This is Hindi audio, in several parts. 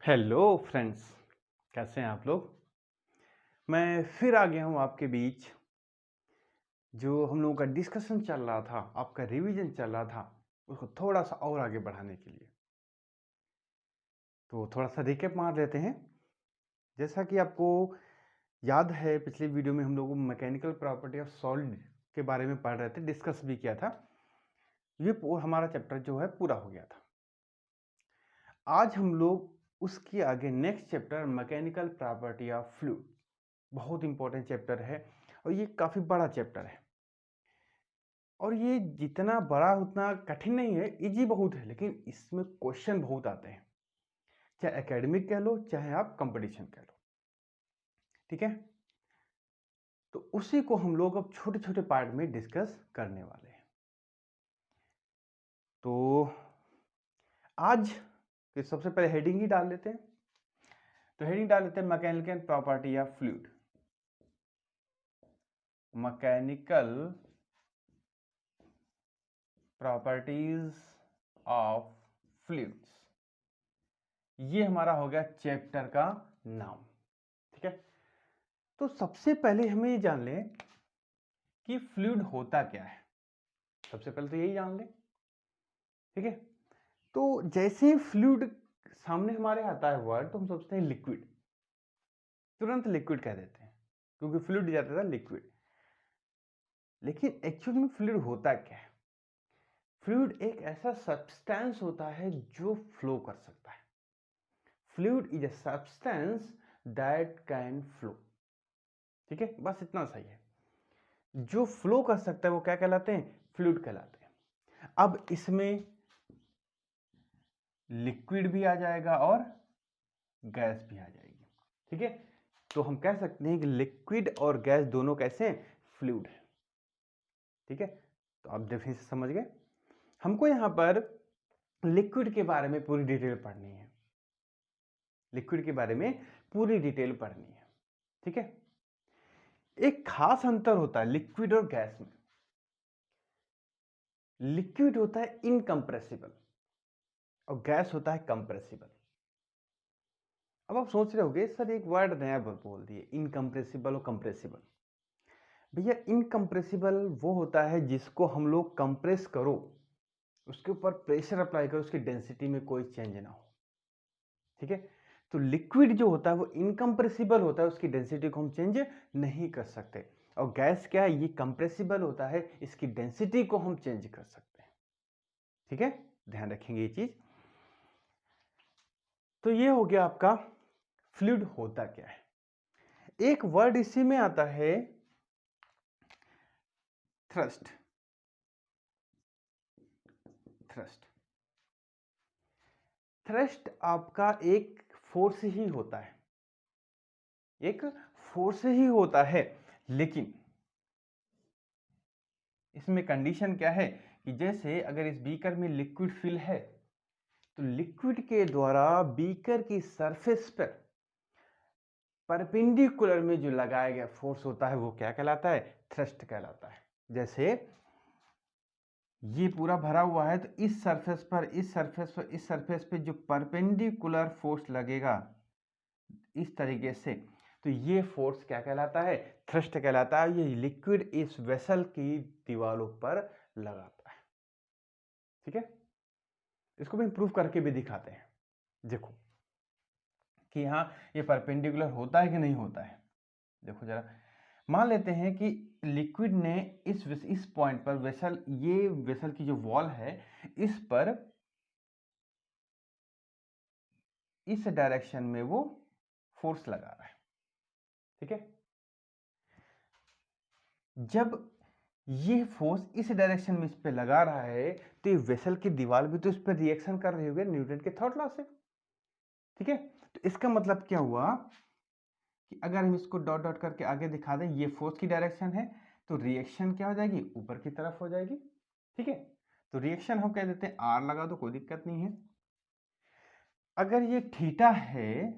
हेलो फ्रेंड्स, कैसे हैं आप लोग। मैं फिर आ गया हूँ आपके बीच। जो हम लोगों का डिस्कशन चल रहा था, आपका रिवीजन चल रहा था, उसको थोड़ा सा और आगे बढ़ाने के लिए तो थोड़ा सा रिकेप मार लेते हैं। जैसा कि आपको याद है, पिछले वीडियो में हम लोग मैकेनिकल प्रॉपर्टी ऑफ सॉलिड के बारे में पढ़ रहे थे, डिस्कस भी किया था। ये हमारा चैप्टर जो है पूरा हो गया था। आज हम लोग उसके आगे next chapter mechanical property of fluid, बहुत इंपॉर्टेंट चैप्टर है और ये काफ़ी बड़ा चैप्टर है। और ये जितना बड़ा उतना कठिन नहीं है, इजी बहुत है, लेकिन इसमें क्वेश्चन बहुत आते हैं, चाहे एकेडमिक कह लो चाहे आप कंपटीशन कह लो। ठीक है, तो उसी को हम लोग अब छोटे छोटे पार्ट में डिस्कस करने वाले हैं। तो आज के सबसे पहले हेडिंग ही डाल लेते हैं। तो हेडिंग डाल लेते हैं mechanical property of fluid. Mechanical properties of fluids, ये हमारा हो गया चैप्टर का नाम। ठीक है, तो सबसे पहले हमें ये जान लें कि फ्लूइड होता क्या है। सबसे पहले तो यही जान लें। ठीक है, तो जैसे ही फ्लूइड सामने हमारे आता है वर्ड, तो हम सोचते हैं लिक्विड, तुरंत लिक्विड कह देते हैं, क्योंकि फ्लूइड जाता था लिक्विड। लेकिन एक्चुअली में फ्लूइड होता क्या है? फ्लूइड एक ऐसा सब्सटेंस होता है जो फ्लो कर सकता है। Fluid is a substance that can flow. ठीक है, बस इतना सही है। जो फ्लो कर सकता है वो क्या कहलाते हैं? फ्लूइड कहलाते हैं। अब इसमें लिक्विड भी आ जाएगा और गैस भी आ जाएगी। ठीक है, तो हम कह सकते हैं कि लिक्विड और गैस दोनों कैसे हैं? फ्लूइड है। ठीक है, तो आप डेफिनेशन समझ गए। हमको यहां पर लिक्विड के बारे में पूरी डिटेल पढ़नी है। लिक्विड के बारे में पूरी डिटेल पढ़नी है। ठीक है, एक खास अंतर होता है लिक्विड और गैस में। लिक्विड होता है इनकंप्रेसिबल और गैस होता है कंप्रेसिबल। अब आप सोच रहे होगे सर एक वर्ड नया बोल दिए, इनकंप्रेसिबल और कंप्रेसिबल। भैया इनकंप्रेसिबल वो होता है जिसको हम लोग कंप्रेस करो, उसके ऊपर प्रेशर अप्लाई करो, उसकी डेंसिटी में कोई चेंज ना हो। ठीक है, तो लिक्विड जो होता है वो इनकंप्रेसिबल होता है, उसकी डेंसिटी को हम चेंज नहीं कर सकते। और गैस क्या है? ये कंप्रेसिबल होता है, इसकी डेंसिटी को हम चेंज कर सकते हैं। ठीक है, ध्यान रखेंगे ये चीज। तो ये हो गया आपका फ्लूइड होता क्या है। एक वर्ड इसी में आता है, थ्रस्ट। थ्रस्ट थ्रस्ट आपका एक फोर्स ही होता है, एक फोर्स ही होता है। लेकिन इसमें कंडीशन क्या है कि जैसे अगर इस बीकर में लिक्विड फिल है, तो लिक्विड के द्वारा बीकर की सरफेस पर परपेंडिकुलर में जो लगाया गया फोर्स होता है वो क्या कहलाता है? थ्रस्ट कहलाता है। जैसे ये पूरा भरा हुआ है, तो इस सरफेस पर, इस सरफेस पर, इस सरफेस पे जो परपेंडिकुलर फोर्स लगेगा इस तरीके से, तो ये फोर्स क्या कहलाता है? थ्रस्ट कहलाता है। ये लिक्विड इस वेसल की दीवारों पर लगाता है। ठीक है, इसको भी प्रूफ करके भी दिखाते हैं। देखो कि हाँ ये परपेंडिकुलर होता है कि नहीं होता है। देखो जरा, मान लेते हैं कि लिक्विड ने इस पॉइंट पर वेसल, ये वेसल की जो वॉल है, इस पर इस डायरेक्शन में वो फोर्स लगा रहा है। ठीक है, जब ये फोर्स इस डायरेक्शन में इस पे लगा रहा है, तो ये वेसल की दीवार भी तो इस पर रिएक्शन कर रही होगी न्यूटन के थर्ड लॉ से। ठीक है, तो इसका मतलब क्या हुआ कि अगर हम इसको डॉट डॉट करके आगे दिखा दें, ये फोर्स की डायरेक्शन है, तो रिएक्शन क्या हो जाएगी? ऊपर की तरफ हो जाएगी। ठीक है, तो रिएक्शन हम कह देते हैं आर, लगा दो, कोई दिक्कत नहीं है। अगर ये थीटा है,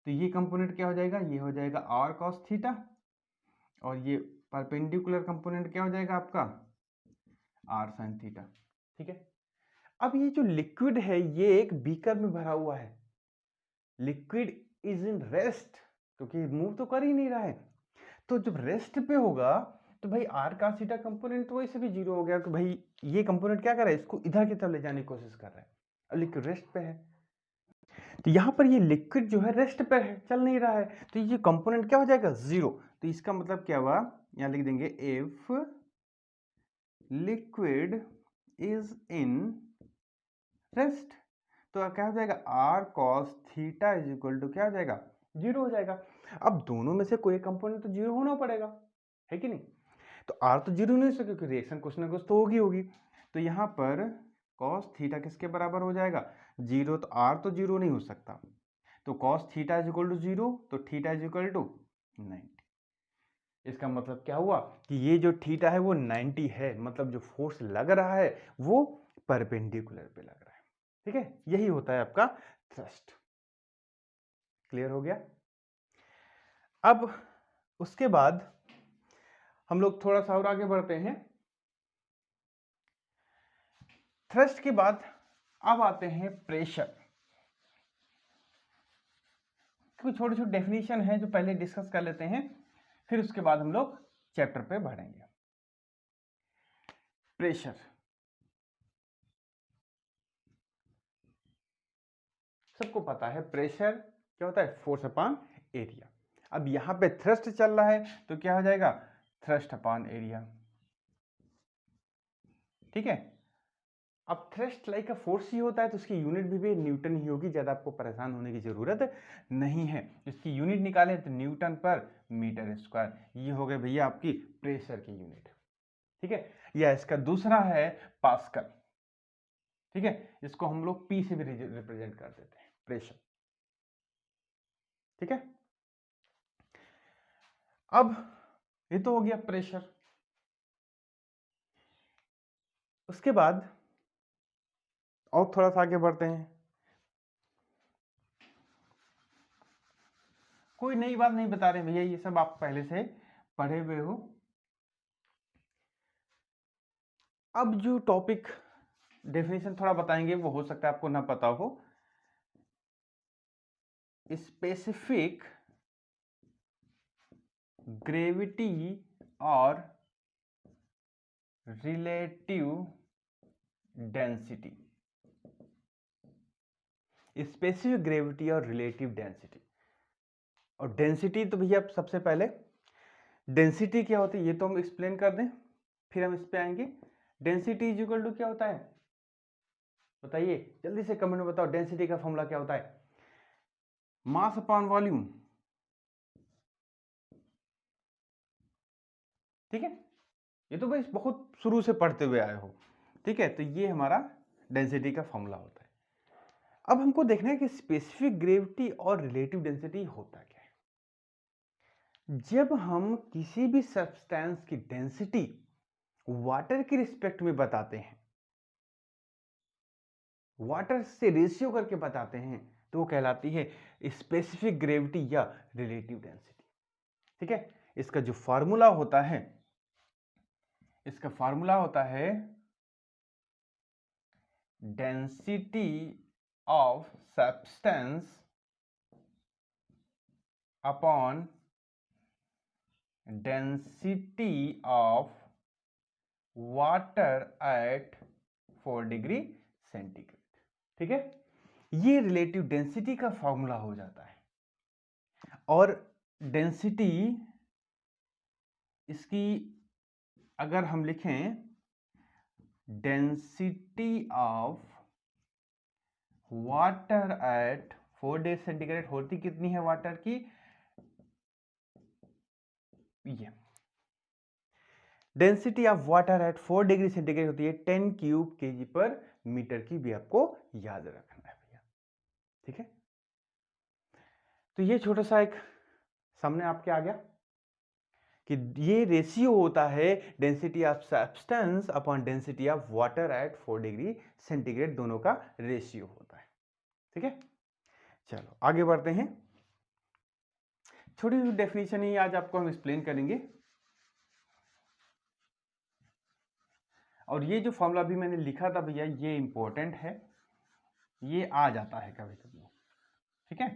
तो ये कंपोनेंट क्या हो जाएगा? ये हो जाएगा आर कॉस थीटा, और ये परपेंडिकुलर कंपोनेंट क्या हो जाएगा आपका? R sine theta. ठीक है, अब ये जो लिक्विड है ये एक बीकर में भरा हुआ है, लिक्विड इज इन रेस्ट, क्योंकि मूव तो कर ही नहीं रहा है। तो जब रेस्ट पे होगा तो भाई आर का थीटा कंपोनेंट तो वैसे भी जीरो हो गया, कि भाई ये कंपोनेंट क्या कर रहा है, इसको इधर की तरफ ले जाने की कोशिश कर रहा है, और लिक्विड रेस्ट पे है। तो यहाँ पर ये लिक्विड जो है रेस्ट पे है, चल नहीं रहा है, तो ये कंपोनेंट क्या हो जाएगा, जीरो। तो इसका मतलब क्या हुआ, यहाँ लिख देंगे if liquid is in rest, तो क्या हो जाएगा, R cos theta is equal to क्या हो जाएगा, जीरो हो जाएगा। अब दोनों में से कोई कंपोनेंट तो जीरो होना पड़ेगा, है कि नहीं। तो आर तो जीरो नहीं हो सकता, क्योंकि रिएक्शन कुछ ना कुछ तो होगी। तो यहाँ पर कॉस थीटा किसके बराबर हो जाएगा, जीरो। तो आर तो जीरो नहीं हो सकता, तो cos theta is equal to zero, तो थीटा इज इक्वल टू 90। इसका मतलब क्या हुआ कि ये जो थीटा है वो 90 है, मतलब जो फोर्स लग रहा है वो परपेंडिकुलर पे लग रहा है। ठीक है, यही होता है आपका थ्रस्ट। क्लियर हो गया। अब उसके बाद हम लोग थोड़ा सा और आगे बढ़ते हैं। थ्रस्ट के बाद अब आते हैं प्रेशर। कुछ छोटे छोटे डेफिनेशन है जो पहले डिस्कस कर लेते हैं, फिर उसके बाद हम लोग चैप्टर पे बढ़ेंगे। प्रेशर, सबको पता है प्रेशर क्या होता है, फोर्स अपॉन एरिया। अब यहां पे थ्रस्ट चल रहा है तो क्या हो जाएगा, थ्रस्ट अपॉन एरिया। ठीक है। अब थ्रस्ट लाइक अ फोर्स ही होता है तो उसकी यूनिट भी न्यूटन ही होगी, ज्यादा आपको परेशान होने की जरूरत नहीं है। इसकी यूनिट निकाले तो न्यूटन पर मीटर स्क्वायर, ये हो गए भैया आपकी प्रेशर की यूनिट। ठीक है, या इसका दूसरा है पास्कल। ठीक है, इसको हम लोग पी से भी रिप्रेजेंट कर देते हैं, प्रेशर। ठीक है, अब ये तो हो गया प्रेशर। उसके बाद और थोड़ा सा आगे बढ़ते हैं। कोई नई बात नहीं बता रहे भैया, ये सब आप पहले से पढ़े हुए हो। अब जो टॉपिक डेफिनेशन थोड़ा बताएंगे, वो हो सकता है आपको ना पता हो। स्पेसिफिक ग्रेविटी और रिलेटिव डेंसिटी। स्पेसिफिक ग्रेविटी और रिलेटिव डेंसिटी। और डेंसिटी तो भैया सबसे पहले डेंसिटी क्या होती है ये तो हम एक्सप्लेन कर दें, फिर हम इस पे आएंगे। डेंसिटी इज इक्वल टू क्या होता है, बताइए जल्दी से कमेंट में बताओ, डेंसिटी का फॉर्मूला क्या होता है, मास अपॉन वॉल्यूम। ठीक है, ये तो भाई बहुत शुरू से पढ़ते हुए आए हो। ठीक है, तो ये हमारा डेंसिटी का फॉर्मूला होता है। अब हमको देखना है कि स्पेसिफिक ग्रेविटी और रिलेटिव डेंसिटी होता क्या है। जब हम किसी भी सब्सटेंस की डेंसिटी वाटर के रिस्पेक्ट में बताते हैं, वाटर से रेशियो करके बताते हैं, तो वो कहलाती है स्पेसिफिक ग्रेविटी या रिलेटिव डेंसिटी। ठीक है, इसका जो फार्मूला होता है, इसका फार्मूला होता है density of substance upon density of water at 4 degree centigrade. ठीक है, ये रिलेटिव डेंसिटी का फॉर्मूला हो जाता है। और डेंसिटी इसकी अगर हम लिखें, density of water at 4 degree centigrade होती कितनी है वाटर की, ये density of water at 4 degree centigrade होती है 10 क्यूब केजी पर मीटर की, भी आपको याद रखना है भैया। ठीक है, तो ये छोटा सा एक सामने आपके आ गया कि ये रेशियो होता है density of substance upon density of water at 4 degree centigrade, दोनों का रेशियो होता है। ठीक है, चलो आगे बढ़ते हैं। छोटी सी डेफिनेशन ही आज आपको हम एक्सप्लेन करेंगे। और ये जो फॉर्मूला भी मैंने लिखा था भैया, ये इंपॉर्टेंट है, ये आ जाता है कभी कभी। ठीक है,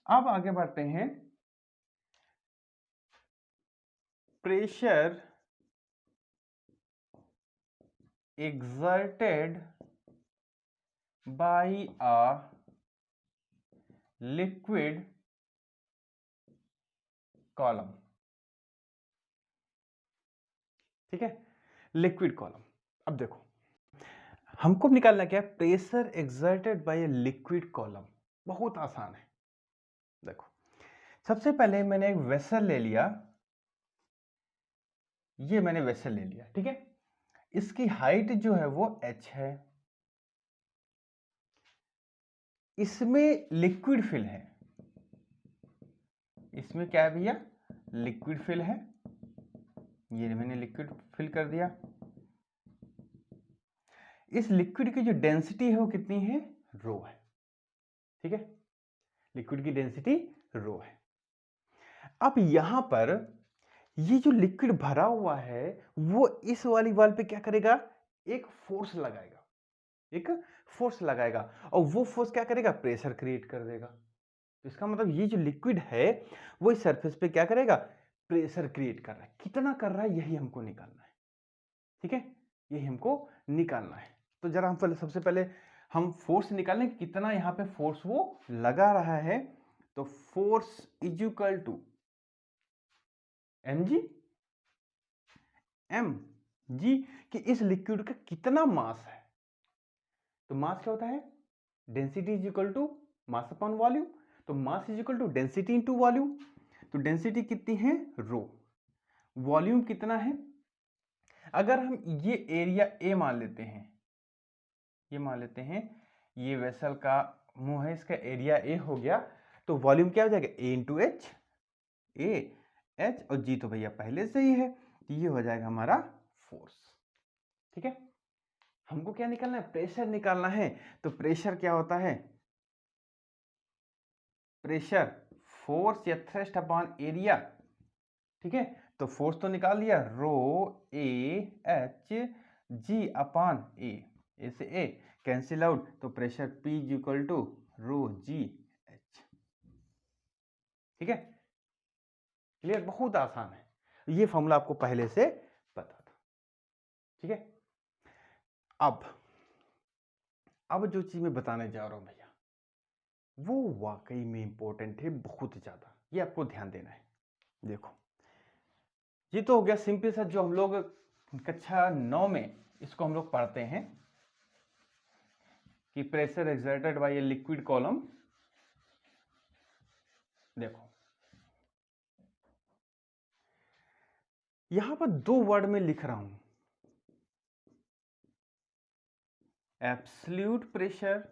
अब आगे बढ़ते हैं, pressure exerted by a liquid column। ठीक है, लिक्विड कॉलम। अब देखो हमको निकालना क्या है, pressure exerted by a liquid column. बहुत आसान है। देखो सबसे पहले मैंने एक वेसल ले लिया, ये मैंने वेसल ले लिया, ठीक है। इसकी हाइट जो है वो h है, इसमें लिक्विड फिल है, इसमें क्या है भैया, लिक्विड फिल है। ये मैंने लिक्विड फिल कर दिया। इस लिक्विड की जो डेंसिटी है वो कितनी है, रो है। ठीक है, लिक्विड की डेंसिटी रो है। अब यहां पर ये जो लिक्विड भरा हुआ है वो इस वाली वाल पे क्या करेगा, एक फोर्स लगाएगा, एक फोर्स लगाएगा, और वो फोर्स क्या करेगा, प्रेशर क्रिएट कर देगा। तो इसका मतलब ये जो लिक्विड है वो इस सरफेस पे क्या करेगा, प्रेशर क्रिएट कर रहा है। कितना कर रहा है यही हमको निकालना है। ठीक है, यही हमको निकालना है। तो जरा हम पहले, सबसे पहले हम फोर्स निकालें, कितना यहाँ पे फोर्स वो लगा रहा है। तो force is equal to mg, mg कि इस लिक्विड का कितना मास है। तो मास क्या होता है, density is equal to mass upon volume. तो mass is equal to density into volume. तो डेंसिटी कितनी है, रो। वॉल्यूम कितना है, अगर हम ये एरिया ए मान लेते हैं, ये मान लेते हैं ये वेसल का मुंह है, इसका एरिया ए हो गया, तो वॉल्यूम क्या हो जाएगा, ए इंटू एच, ए एच, और जी तो भैया पहले से ही है, तो ये हो जाएगा हमारा फोर्स। ठीक है, हमको क्या निकालना है, प्रेशर निकालना है। तो प्रेशर क्या होता है, प्रेशर फोर्स या थ्रस्ट अपॉन एरिया। ठीक है, तो फोर्स तो निकाल लिया, रो A H G upon A से ए कैंसिल आउट, तो pressure P is equal to rho g h. ठीक है, क्लियर, बहुत आसान है, ये फॉर्मूला आपको पहले से पता था। ठीक है, अब जो चीज मैं बताने जा रहा हूं भैया वो वाकई में इंपॉर्टेंट है, बहुत ज्यादा, ये आपको ध्यान देना है। देखो ये तो हो गया सिंपल सा, जो हम लोग कक्षा 9 में इसको हम लोग पढ़ते हैं कि pressure exerted by a liquid column. देखो यहां पर दो वर्ड में लिख रहा हूं, एब्सोल्यूट प्रेशर,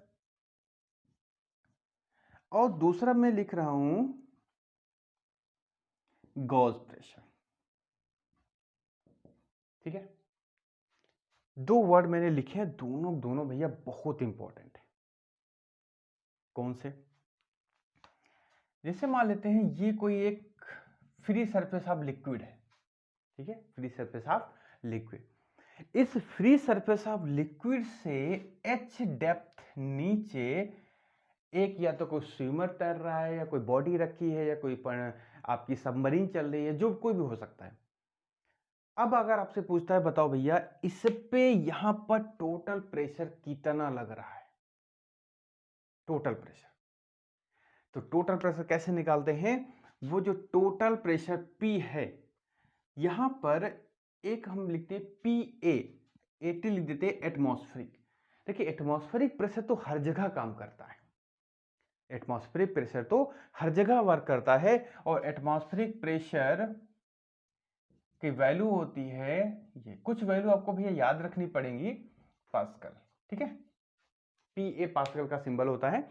और दूसरा मैं लिख रहा हूं गॉस प्रेशर। ठीक है, दो वर्ड मैंने लिखे हैं, दोनों भैया बहुत इंपॉर्टेंट है। कौन से, जैसे मान लेते हैं ये कोई एक फ्री सरफेस ऑफ लिक्विड है। ठीक है, फ्री सरफेस ऑफ लिक्विड, इस फ्री सरफेस ऑफ लिक्विड से h डेप्थ नीचे एक, या तो कोई स्विमर तैर रहा है, या कोई बॉडी रखी है, या कोई आपकी सबमरीन चल रही है, जो कोई भी हो सकता है। अब अगर आपसे पूछता है बताओ भैया इस पे यहां पर टोटल प्रेशर कितना लग रहा है, टोटल प्रेशर। तो टोटल प्रेशर कैसे निकालते हैं, वो जो टोटल प्रेशर P है, यहां पर एक हम लिखते हैं PA, AT लिख देते हैं, एटमॉस्फेरिक। देखिए एटमॉस्फेरिक प्रेशर तो हर जगह काम करता है, एटमॉस्फेरिक प्रेशर तो हर जगह वर्क करता है, और एटमॉस्फेरिक प्रेशर की वैल्यू होती है, ये कुछ वैल्यू आपको भैया याद रखनी पड़ेगी, पास्कल। ठीक है, PA पास्कल का सिंबल होता है,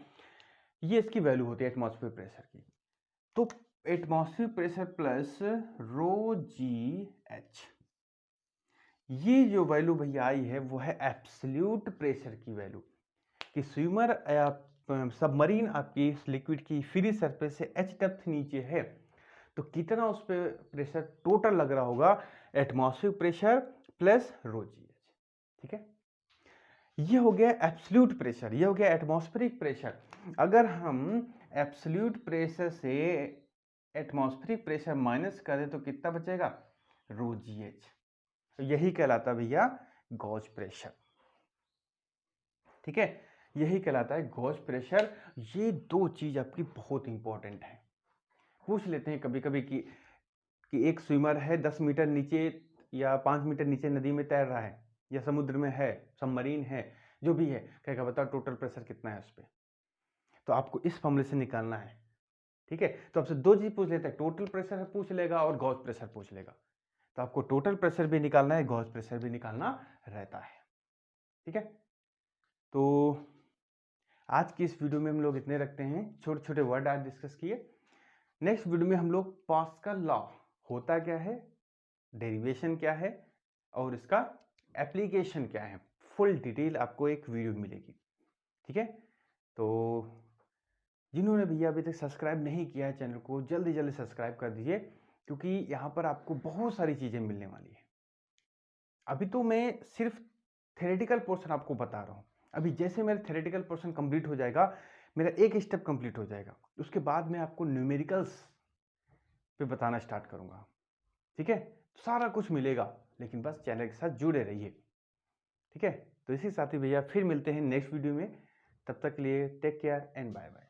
ये इसकी वैल्यू होती है एटमॉस्फेरिक प्रेशर की। तो एटमॉस्फेरिक प्रेशर प्लस रो जी एच, ये जो वैल्यू भैया आई है वो है एब्सोल्यूट प्रेशर की वैल्यू, कि स्विमर या सबमरीन आपकी इस लिक्विड की फ्री सरफेस से h डेप्थ नीचे है, तो कितना उस पर प्रेशर टोटल लग रहा होगा, एटमॉस्फेरिक प्रेशर प्लस रो जी एच। ठीक है, ये हो गया एब्सोल्यूट प्रेशर, ये हो गया एटमॉस्फेरिक प्रेशर। अगर हम एब्सोल्यूट प्रेशर से एटमॉस्फेरिक प्रेशर माइनस करें तो कितना बचेगा, रो जी एच। तो यही कहलाता है भैया गॉज प्रेशर। ठीक है, यही कहलाता है गॉज प्रेशर। ये दो चीज आपकी बहुत इंपॉर्टेंट है। पूछ लेते हैं कभी कभी कि एक स्विमर है 10 मीटर नीचे या 5 मीटर नीचे नदी में तैर रहा है या समुद्र में है, सबमरीन है, जो भी है, कहेगा बताओ टोटल प्रेशर कितना है उस पर। तो आपको इस फॉर्मूले से निकालना है। ठीक है, तो आपसे दो चीज पूछ लेते हैं, टोटल प्रेशर पूछ लेगा और गॉज प्रेशर पूछ लेगा। तो आपको टोटल प्रेशर भी निकालना है, गॉज प्रेशर भी निकालना रहता है। ठीक है, तो आज की इस वीडियो में हम लोग इतने रखते हैं, छोटे छोटे वर्ड आज डिस्कस किए। नेक्स्ट वीडियो में हम लोग पास्कल लॉ होता क्या है, डेरिवेशन क्या है और इसका एप्लीकेशन क्या है, फुल डिटेल आपको एक वीडियो मिलेगी। ठीक है, तो जिन्होंने भैया अभी तक सब्सक्राइब नहीं किया है चैनल को, जल्दी जल्दी सब्सक्राइब कर दीजिए, क्योंकि यहाँ पर आपको बहुत सारी चीज़ें मिलने वाली है। अभी तो मैं सिर्फ थ्योरेटिकल पोर्शन आपको बता रहा हूँ। अभी जैसे मेरा थ्योरेटिकल पोर्शन कंप्लीट हो जाएगा, मेरा एक स्टेप कंप्लीट हो जाएगा, उसके बाद मैं आपको न्यूमेरिकल्स पे बताना स्टार्ट करूँगा। ठीक है, सारा कुछ मिलेगा, लेकिन बस चैनल के साथ जुड़े रहिए। ठीक है, तो इसी साथ ही भैया फिर मिलते हैं नेक्स्ट वीडियो में। तब तक के लिए take care and bye bye.